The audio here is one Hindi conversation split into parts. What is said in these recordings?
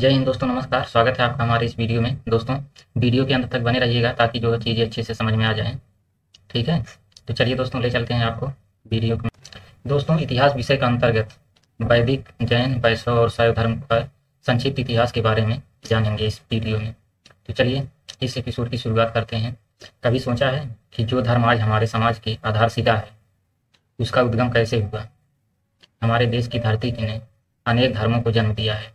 जय हिंद दोस्तों, नमस्कार। स्वागत है आपका हमारे इस वीडियो में। दोस्तों, वीडियो के अंत तक बने रहिएगा ताकि जो है चीज़ें अच्छे से समझ में आ जाएं। ठीक है, तो चलिए दोस्तों, ले चलते हैं आपको वीडियो में। दोस्तों, इतिहास विषय का अंतर्गत वैदिक, जैन, वैष्णव और शैव धर्म का संक्षिप्त इतिहास के बारे में जानेंगे इस वीडियो में। तो चलिए इस एपिसोड की शुरुआत करते हैं। कभी सोचा है कि जो धर्म आज हमारे समाज की आधारशिला है, उसका उद्गम कैसे हुआ? हमारे देश की धरती ने अनेक धर्मों को जन्म दिया है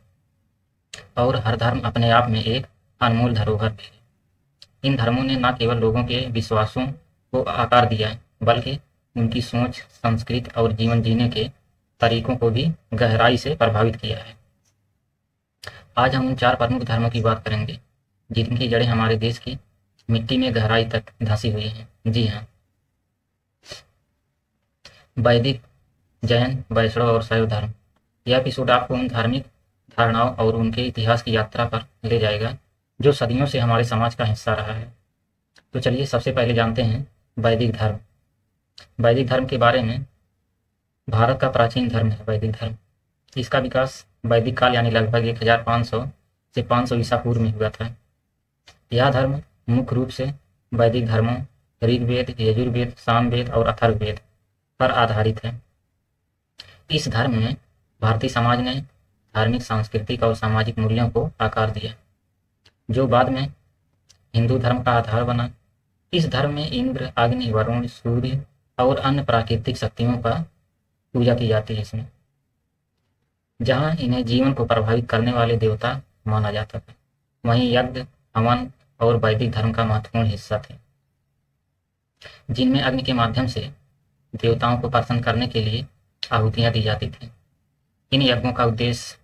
और हर धर्म अपने आप में एक अनमोल धरोहर भी है। इन धर्मों ने न केवल लोगों के विश्वासों को आकार दिया है, बल्कि उनकी सोच, संस्कृति और जीवन जीने के तरीकों को भी गहराई से प्रभावित किया है। आज हम उन 4 प्रमुख धर्मों की बात करेंगे जिनकी जड़ें हमारे देश की मिट्टी में गहराई तक धंसी हुई हैं। जी हाँ, वैदिक, जैन, वैष्णव और शैव धर्म। यह एपिसोड आपको उन धार्मिक धारणाओं और उनके इतिहास की यात्रा पर ले जाएगा जो सदियों से हमारे समाज का हिस्सा रहा है। तो चलिए सबसे पहले जानते हैं वैदिक धर्म। वैदिक धर्म के बारे में। भारत का प्राचीन धर्म है वैदिक धर्म। इसका विकास वैदिक काल यानी लगभग 1500 से 500 ईसा पूर्व में हुआ था। यह धर्म मुख्य रूप से वैदिक धर्मों ऋग्वेद, यजुर्वेद, सामवेद और अथर्ववेद पर आधारित है। इस धर्म में भारतीय समाज ने धार्मिक, सांस्कृतिक और सामाजिक मूल्यों को आकार दिया, जो बाद में हिंदू धर्म का आधार बना। इस धर्म में इंद्र, अग्नि, वरुण, सूर्य और अन्य प्राकृतिक शक्तियों का पूजा की जाती है। इसमें जहाँ इन्हें जीवन को प्रभावित करने वाले देवता माना जाता था, वहीं यज्ञ, हवन और वैदिक धर्म का महत्वपूर्ण हिस्सा थे, जिनमें अग्नि के माध्यम से देवताओं को प्रसन्न करने के लिए आहुतियाँ दी जाती थी। इन यज्ञों का उद्देश्य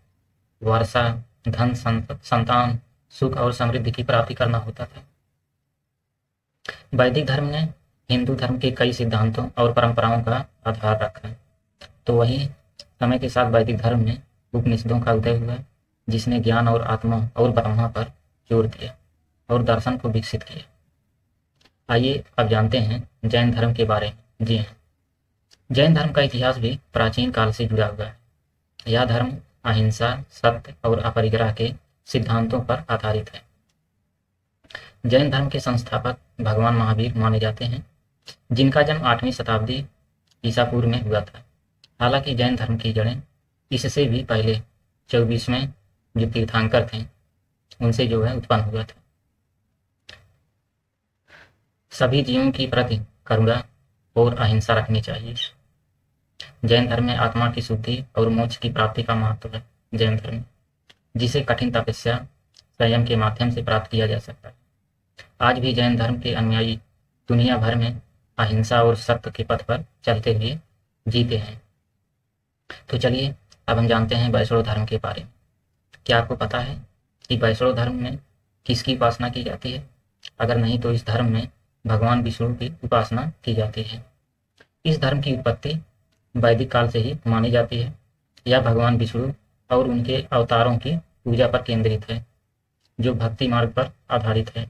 वर्षा, धन, संतान, सुख और समृद्धि की प्राप्ति करना होता था। वैदिक धर्म ने हिंदू धर्म के कई सिद्धांतों और परंपराओं का आधार रखा है। तो वहीं समय के साथ वैदिक धर्म में उपनिषदों का उदय हुआ, जिसने ज्ञान और आत्मा और ब्रह्मा पर जोर दिया और दर्शन को विकसित किया। आइए अब जानते हैं जैन धर्म के बारे में। जी हाँ, जैन धर्म का इतिहास भी प्राचीन काल से जुड़ा हुआ है। यह धर्म अहिंसा, सत्य और अपरिग्रह के सिद्धांतों पर आधारित है। जैन धर्म के संस्थापक भगवान महावीर माने जाते हैं, जिनका जन्म 8वीं शताब्दी ईसा पूर्व में हुआ था। हालांकि जैन धर्म की जड़ें इससे भी पहले 24वें जो तीर्थंकर थे उनसे जो है उत्पन्न हुआ था। सभी जीवों की प्रति करुणा और अहिंसा रखनी चाहिए। जैन धर्म में आत्मा की शुद्धि और मोक्ष की प्राप्ति का महत्व है। जैन धर्म, जिसे कठिन तपस्या, संयम के माध्यम से प्राप्त किया जा सकता है। आज भी जैन धर्म के अनुयायी दुनिया भर में अहिंसा और सत्य के पथ पर चलते हुए जीते हैं। तो चलिए अब हम जानते हैं वैष्णव धर्म के बारे में। क्या आपको पता है कि वैष्णव धर्म में किसकी उपासना की जाती है? अगर नहीं तो इस धर्म में भगवान विष्णु की उपासना की जाती है। इस धर्म की उत्पत्ति वैदिक काल से ही मानी जाती है। यह भगवान विष्णु और उनके अवतारों की पूजा पर केंद्रित है, जो भक्ति मार्ग पर आधारित है।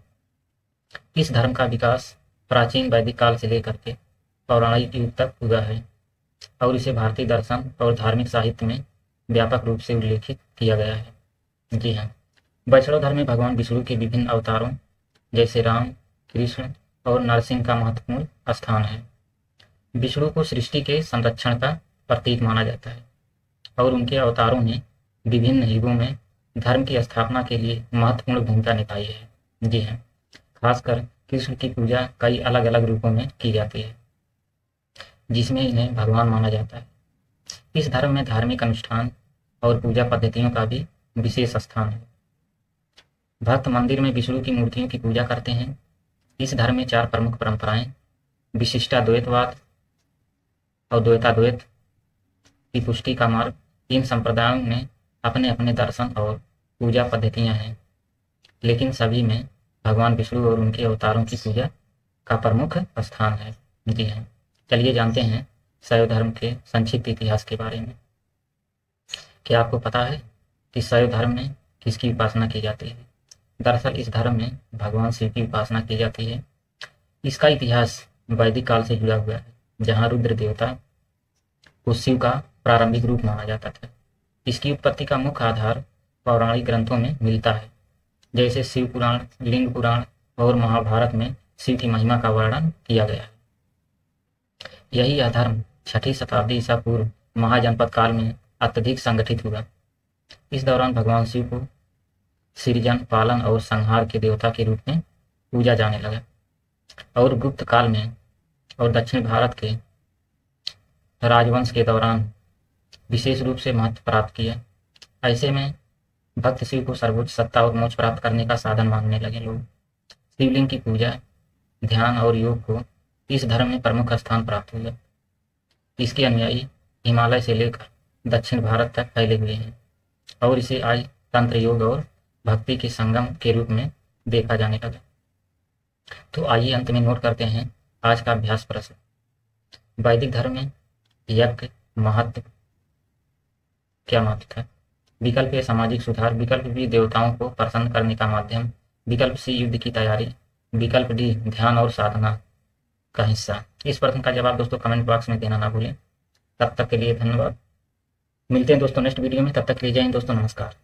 इस धर्म का विकास प्राचीन वैदिक काल से लेकर के पौराणिक युग तक हुआ है और इसे भारतीय दर्शन और धार्मिक साहित्य में व्यापक रूप से उल्लेखित किया गया है। जी हाँ, वैष्णव धर्म में भगवान विष्णु के विभिन्न अवतारों जैसे राम, कृष्ण और नरसिंह का महत्वपूर्ण स्थान है। विष्णु को सृष्टि के संरक्षण का प्रतीक माना जाता है और उनके अवतारों ने विभिन्न युगों में धर्म की स्थापना के लिए महत्वपूर्ण भूमिका निभाई है। जी हाँ, खासकर कृष्ण की पूजा कई अलग अलग रूपों में की जाती है, जिसमें इन्हें भगवान माना जाता है। इस धर्म में धार्मिक अनुष्ठान और पूजा पद्धतियों का भी विशेष स्थान है। भक्त मंदिर में विष्णु की मूर्तियों की पूजा करते हैं। इस धर्म में 4 प्रमुख परंपराएं विशिष्टाद्वैतवाद और द्वैताद्वैत की पुष्टि का मार्ग। इन संप्रदायों में अपने अपने दर्शन और पूजा पद्धतियां हैं, लेकिन सभी में भगवान विष्णु और उनके अवतारों की पूजा का प्रमुख स्थान है। जी हाँ, चलिए जानते हैं शैव धर्म के संक्षिप्त इतिहास के बारे में। क्या आपको पता है कि शैव धर्म में किसकी उपासना की जाती है? दरअसल इस धर्म में भगवान शिव की उपासना की जाती है। इसका इतिहास वैदिक काल से जुड़ा हुआ है, जहाँ रुद्र देवता को शिव का प्रारंभिक रूप माना जाता था। इसकी उत्पत्ति का मुख्य आधार पौराणिक ग्रंथों में मिलता है, जैसे शिव पुराण, लिंग पुराण और महाभारत में शिव की महिमा का वर्णन किया गया है। यह धर्म 6ठी शताब्दी ईसा पूर्व महाजनपद काल में अत्यधिक संगठित हुआ। इस दौरान भगवान शिव को सृजन, पालन और संहार के देवता के रूप में पूजा जाने लगा और गुप्त काल में और दक्षिण भारत के राजवंश के दौरान विशेष रूप से महत्व प्राप्त किया। ऐसे में भक्त शिव को सर्वोच्च सत्ता और मोक्ष प्राप्त करने का साधन मानने लगे लोग। शिवलिंग की पूजा, ध्यान और योग को इस धर्म में प्रमुख स्थान प्राप्त हुआ। इसके अनुयायी हिमालय से लेकर दक्षिण भारत तक फैले हुए हैं और इसे आज तंत्र, योग और भक्ति के संगम के रूप में देखा जाने लगा। तो आइए अंत में नोट करते हैं आज का अभ्यास प्रश्न। वैदिक धर्म में यज्ञ महत्व क्या महत्व था? विकल्प ए सामाजिक सुधार, विकल्प बी देवताओं को प्रसन्न करने का माध्यम, विकल्प सी युद्ध की तैयारी, विकल्प डी ध्यान और साधना का हिस्सा। इस प्रश्न का जवाब दोस्तों कमेंट बॉक्स में देना ना भूलें। तब तक के लिए धन्यवाद। मिलते हैं दोस्तों नेक्स्ट वीडियो में, तब तक के लिए जय हिंद दोस्तों, नमस्कार।